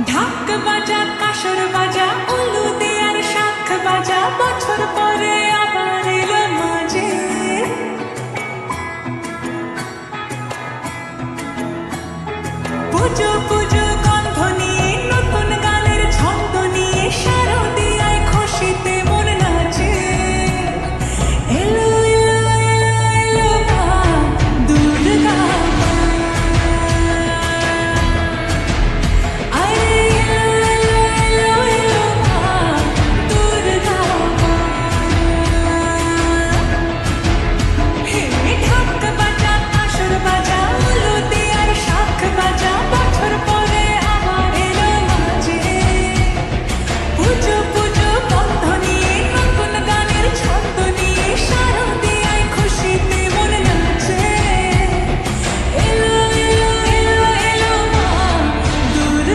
ঢাক বাজা কাসর বাজা উলু দেয়ার শাখ বাজা বছর পরে আবার এলো মাঝে পুজো পুজো